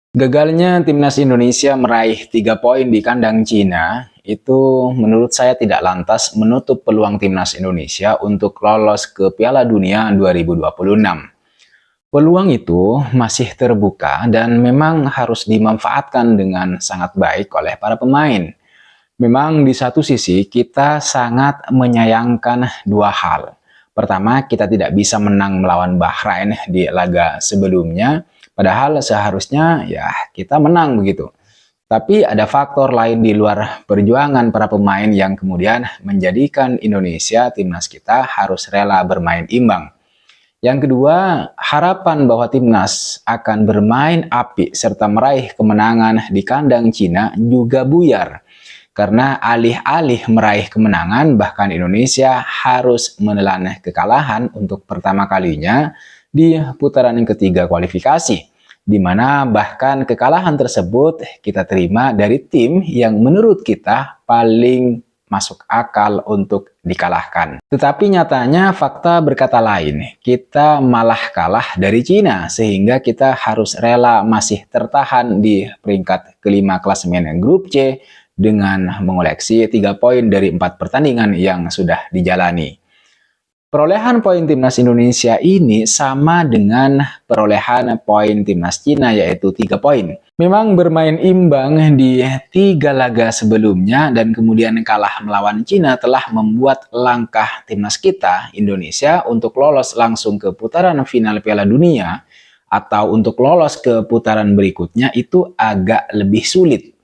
Gagalnya timnas Indonesia meraih 3 poin di kandang Cina itu menurut saya tidak lantas menutup peluang timnas Indonesia untuk lolos ke Piala Dunia 2026. Peluang itu masih terbuka dan memang harus dimanfaatkan dengan sangat baik oleh para pemain. Memang di satu sisi kita sangat menyayangkan dua hal. Pertama, kita tidak bisa menang melawan Bahrain di laga sebelumnya, padahal seharusnya ya kita menang begitu. Tapi ada faktor lain di luar perjuangan para pemain yang kemudian menjadikan Indonesia, timnas kita harus rela bermain imbang. Yang kedua, harapan bahwa timnas akan bermain apik serta meraih kemenangan di kandang Cina juga buyar. Karena alih-alih meraih kemenangan, bahkan Indonesia harus menelan kekalahan untuk pertama kalinya di putaran yang ketiga kualifikasi. Di mana bahkan kekalahan tersebut kita terima dari tim yang menurut kita paling masuk akal untuk dikalahkan. Tetapi nyatanya fakta berkata lain, kita malah kalah dari Cina sehingga kita harus rela masih tertahan di peringkat kelima klasemen grup C dengan mengoleksi 3 poin dari 4 pertandingan yang sudah dijalani. Perolehan poin timnas Indonesia ini sama dengan perolehan poin timnas Cina yaitu 3 poin. Memang bermain imbang di 3 laga sebelumnya dan kemudian kalah melawan Cina telah membuat langkah timnas kita Indonesia untuk lolos langsung ke putaran final Piala Dunia atau untuk lolos ke putaran berikutnya itu agak lebih sulit.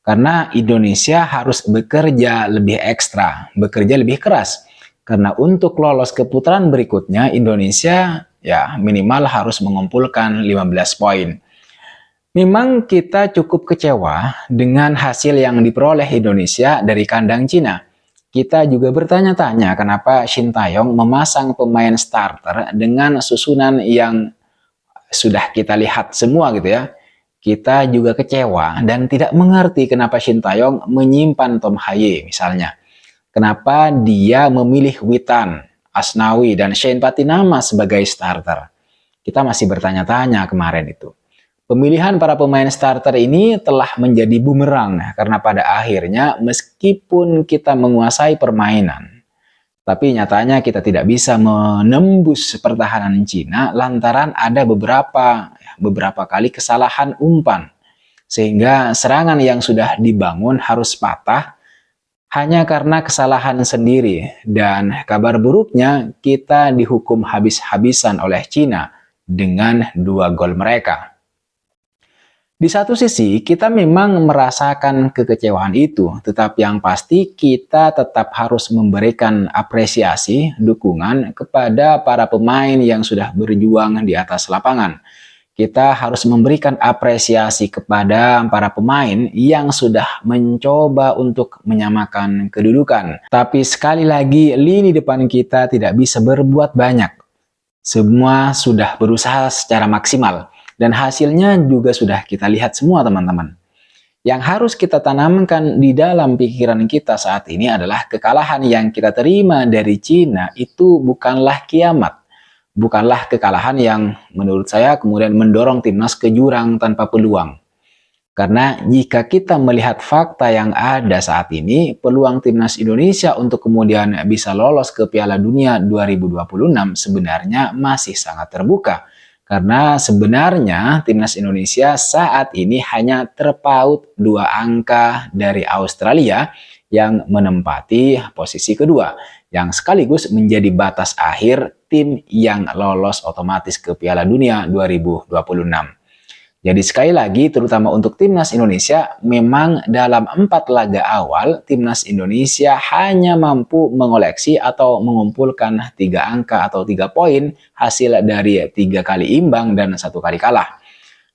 Karena Indonesia harus bekerja lebih ekstra, bekerja lebih keras. Karena untuk lolos ke putaran berikutnya, Indonesia ya minimal harus mengumpulkan 15 poin. Memang kita cukup kecewa dengan hasil yang diperoleh Indonesia dari kandang Cina. Kita juga bertanya-tanya kenapa Shin Taeyong memasang pemain starter dengan susunan yang sudah kita lihat semua gitu ya. Kita juga kecewa dan tidak mengerti kenapa Shin Taeyong menyimpan Tom Haye misalnya. Kenapa dia memilih Witan, Asnawi, dan Shane Patinama sebagai starter. Kita masih bertanya-tanya kemarin itu. Pemilihan para pemain starter ini telah menjadi bumerang karena pada akhirnya meskipun kita menguasai permainan, tapi nyatanya kita tidak bisa menembus pertahanan Cina lantaran ada beberapa kali kesalahan umpan. Sehingga serangan yang sudah dibangun harus patah hanya karena kesalahan sendiri. Dan kabar buruknya kita dihukum habis-habisan oleh Cina dengan 2 gol mereka. Di satu sisi, kita memang merasakan kekecewaan itu, tetapi yang pasti kita tetap harus memberikan apresiasi, dukungan kepada para pemain yang sudah berjuang di atas lapangan. Kita harus memberikan apresiasi kepada para pemain yang sudah mencoba untuk menyamakan kedudukan. Tapi sekali lagi, lini depan kita tidak bisa berbuat banyak. Semua sudah berusaha secara maksimal. Dan hasilnya juga sudah kita lihat semua teman-teman. Yang harus kita tanamkan di dalam pikiran kita saat ini adalah kekalahan yang kita terima dari Cina itu bukanlah kiamat. Bukanlah kekalahan yang menurut saya kemudian mendorong timnas ke jurang tanpa peluang. Karena jika kita melihat fakta yang ada saat ini, peluang timnas Indonesia untuk kemudian bisa lolos ke Piala Dunia 2026 sebenarnya masih sangat terbuka. Karena sebenarnya timnas Indonesia saat ini hanya terpaut 2 angka dari Australia yang menempati posisi kedua, yang sekaligus menjadi batas akhir tim yang lolos otomatis ke Piala Dunia 2026. Jadi sekali lagi, terutama untuk timnas Indonesia, memang dalam 4 laga awal, timnas Indonesia hanya mampu mengoleksi atau mengumpulkan 3 angka atau 3 poin hasil dari 3 kali imbang dan 1 kali kalah.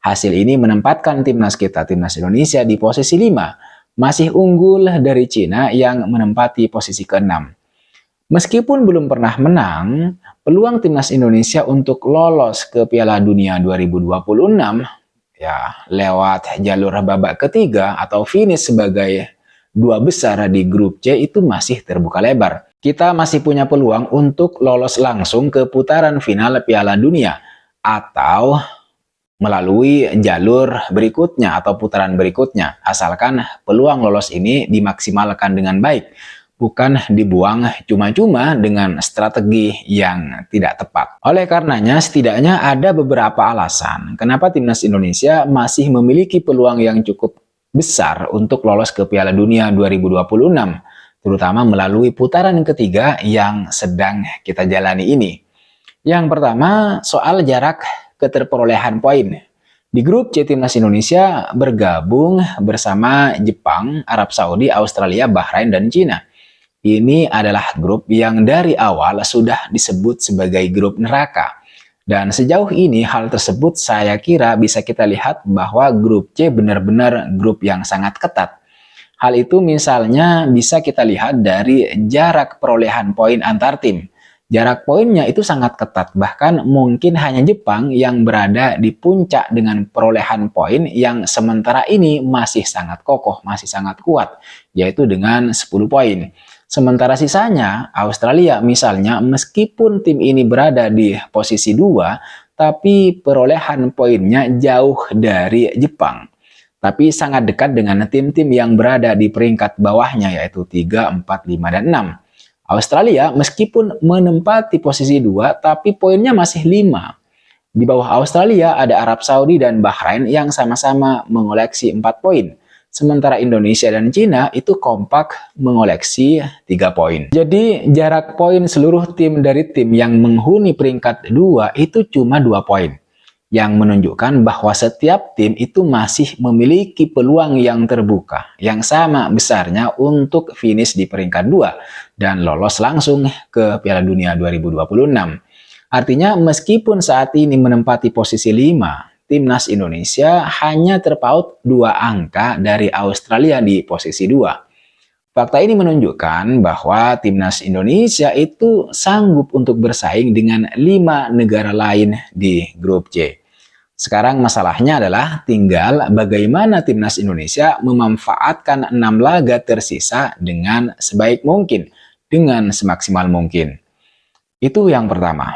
Hasil ini menempatkan timnas kita, timnas Indonesia di posisi 5, masih unggul dari Cina yang menempati posisi ke-6. Meskipun belum pernah menang, peluang timnas Indonesia untuk lolos ke Piala Dunia 2026 ya lewat jalur babak ketiga atau finish sebagai 2 besar di grup C itu masih terbuka lebar. Kita masih punya peluang untuk lolos langsung ke putaran final Piala Dunia atau melalui jalur berikutnya atau putaran berikutnya, asalkan peluang lolos ini dimaksimalkan dengan baik, bukan dibuang cuma-cuma dengan strategi yang tidak tepat. Oleh karenanya, setidaknya ada beberapa alasan kenapa timnas Indonesia masih memiliki peluang yang cukup besar untuk lolos ke Piala Dunia 2026, terutama melalui putaran ketiga yang sedang kita jalani ini. Yang pertama, soal jarak keterperolehan poin. Di grup C, timnas Indonesia bergabung bersama Jepang, Arab Saudi, Australia, Bahrain, dan Cina. Ini adalah grup yang dari awal sudah disebut sebagai grup neraka. Dan sejauh ini hal tersebut saya kira bisa kita lihat bahwa grup C benar-benar grup yang sangat ketat. Hal itu misalnya bisa kita lihat dari jarak perolehan poin antar tim. Jarak poinnya itu sangat ketat, bahkan mungkin hanya Jepang yang berada di puncak dengan perolehan poin yang sementara ini masih sangat kokoh, masih sangat kuat, yaitu dengan 10 poin. Sementara sisanya, Australia misalnya, meskipun tim ini berada di posisi 2, tapi perolehan poinnya jauh dari Jepang. Tapi sangat dekat dengan tim-tim yang berada di peringkat bawahnya, yaitu 3, 4, 5, dan 6. Australia meskipun menempati posisi 2, tapi poinnya masih 5. Di bawah Australia ada Arab Saudi dan Bahrain yang sama-sama mengoleksi 4 poin. Sementara Indonesia dan Cina itu kompak mengoleksi 3 poin. Jadi jarak poin seluruh tim dari tim yang menghuni peringkat 2 itu cuma 2 poin. Yang menunjukkan bahwa setiap tim itu masih memiliki peluang yang terbuka, yang sama besarnya untuk finish di peringkat 2 dan lolos langsung ke Piala Dunia 2026. Artinya meskipun saat ini menempati posisi 5, timnas Indonesia hanya terpaut 2 angka dari Australia di posisi 2. Fakta ini menunjukkan bahwa timnas Indonesia itu sanggup untuk bersaing dengan 5 negara lain di grup C. Sekarang masalahnya adalah tinggal bagaimana timnas Indonesia memanfaatkan 6 laga tersisa dengan sebaik mungkin, dengan semaksimal mungkin. Itu yang pertama.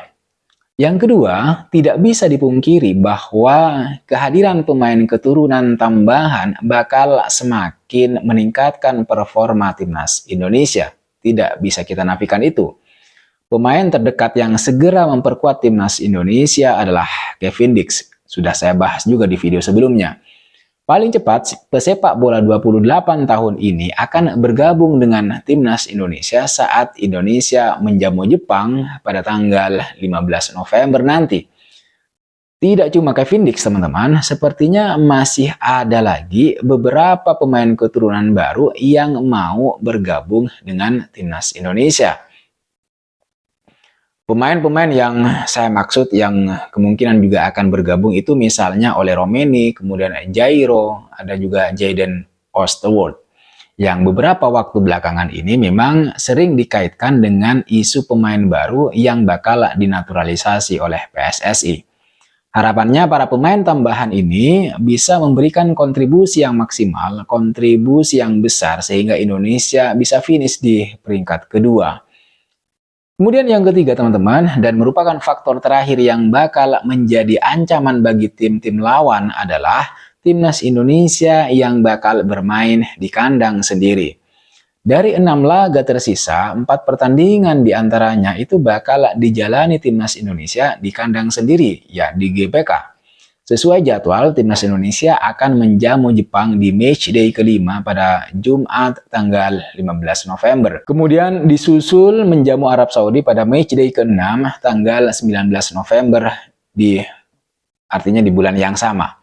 Yang kedua, tidak bisa dipungkiri bahwa kehadiran pemain keturunan tambahan bakal semakin meningkatkan performa timnas Indonesia. Tidak bisa kita nafikan itu. Pemain terdekat yang segera memperkuat timnas Indonesia adalah Kevin Dix. Sudah saya bahas juga di video sebelumnya. Paling cepat, pesepak bola 28 tahun ini akan bergabung dengan timnas Indonesia saat Indonesia menjamu Jepang pada tanggal 15 November nanti. Tidak cuma Kevin Dix, teman-teman, sepertinya masih ada lagi beberapa pemain keturunan baru yang mau bergabung dengan timnas Indonesia. Pemain-pemain yang saya maksud yang kemungkinan juga akan bergabung itu misalnya oleh Romeni, kemudian Jairo, ada juga Jayden Oosterwolde. Yang beberapa waktu belakangan ini memang sering dikaitkan dengan isu pemain baru yang bakal dinaturalisasi oleh PSSI. Harapannya para pemain tambahan ini bisa memberikan kontribusi yang maksimal, kontribusi yang besar sehingga Indonesia bisa finish di peringkat kedua. Kemudian yang ketiga teman-teman, dan merupakan faktor terakhir yang bakal menjadi ancaman bagi tim-tim lawan adalah timnas Indonesia yang bakal bermain di kandang sendiri. Dari 6 laga tersisa, 4 pertandingan diantaranya itu bakal dijalani timnas Indonesia di kandang sendiri, ya di GBK. Sesuai jadwal, timnas Indonesia akan menjamu Jepang di matchday kelima pada Jumat tanggal 15 November. Kemudian disusul menjamu Arab Saudi pada matchday ke-6 tanggal 19 November, artinya di bulan yang sama.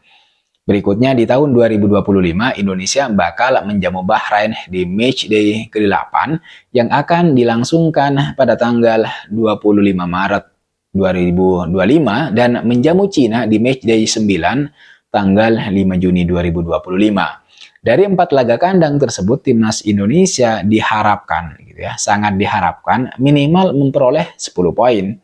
Berikutnya di tahun 2025, Indonesia bakal menjamu Bahrain di matchday ke-8 yang akan dilangsungkan pada tanggal 25 Maret 2025 dan menjamu Cina di matchday 9 tanggal 5 Juni 2025. Dari 4 laga kandang tersebut, timnas Indonesia diharapkan sangat diharapkan minimal memperoleh 10 poin.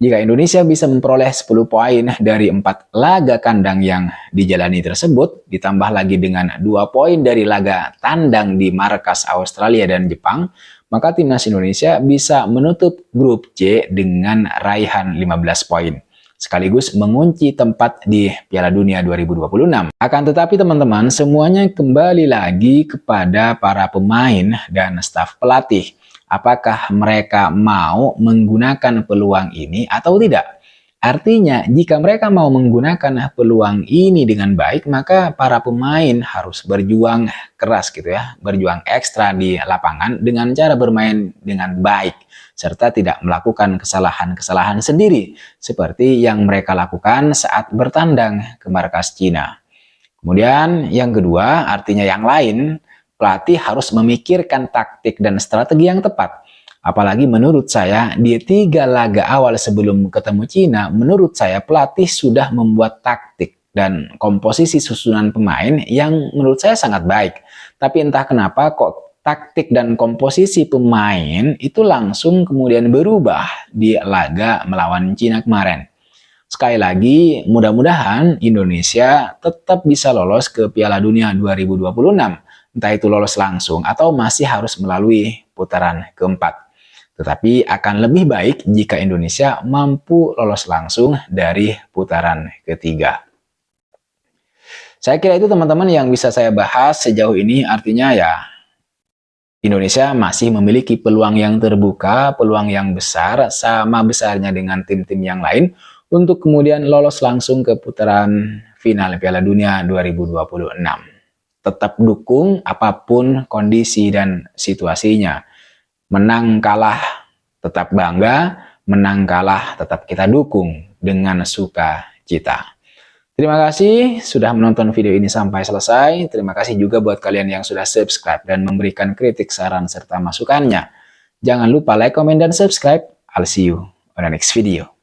Jika Indonesia bisa memperoleh 10 poin dari 4 laga kandang yang dijalani tersebut, ditambah lagi dengan 2 poin dari laga tandang di markas Australia dan Jepang, maka timnas Indonesia bisa menutup grup C dengan raihan 15 poin. sekaligus mengunci tempat di Piala Dunia 2026. Akan tetapi teman-teman, semuanya kembali lagi kepada para pemain dan staf pelatih. Apakah mereka mau menggunakan peluang ini atau tidak? Artinya, jika mereka mau menggunakan peluang ini dengan baik, maka para pemain harus berjuang keras gitu ya, berjuang ekstra di lapangan dengan cara bermain dengan baik, serta tidak melakukan kesalahan-kesalahan sendiri, seperti yang mereka lakukan saat bertandang ke markas Cina. Kemudian yang kedua, artinya yang lain, pelatih harus memikirkan taktik dan strategi yang tepat. Apalagi menurut saya, di 3 laga awal sebelum ketemu Cina, menurut saya pelatih sudah membuat taktik dan komposisi susunan pemain yang menurut saya sangat baik. Tapi entah kenapa kok taktik dan komposisi pemain itu langsung kemudian berubah di laga melawan Cina kemarin. Sekali lagi, mudah-mudahan Indonesia tetap bisa lolos ke Piala Dunia 2026. Entah itu lolos langsung atau masih harus melalui putaran keempat. Tetapi akan lebih baik jika Indonesia mampu lolos langsung dari putaran ketiga. Saya kira itu teman-teman yang bisa saya bahas sejauh ini, artinya ya Indonesia masih memiliki peluang yang terbuka, peluang yang besar, sama besarnya dengan tim-tim yang lain untuk kemudian lolos langsung ke putaran final Piala Dunia 2026. Tetap dukung apapun kondisi dan situasinya. Menang kalah tetap bangga, menang kalah tetap kita dukung dengan sukacita. Terima kasih sudah menonton video ini sampai selesai. Terima kasih juga buat kalian yang sudah subscribe dan memberikan kritik, saran, serta masukannya. Jangan lupa like, comment, dan subscribe. I'll see you on the next video.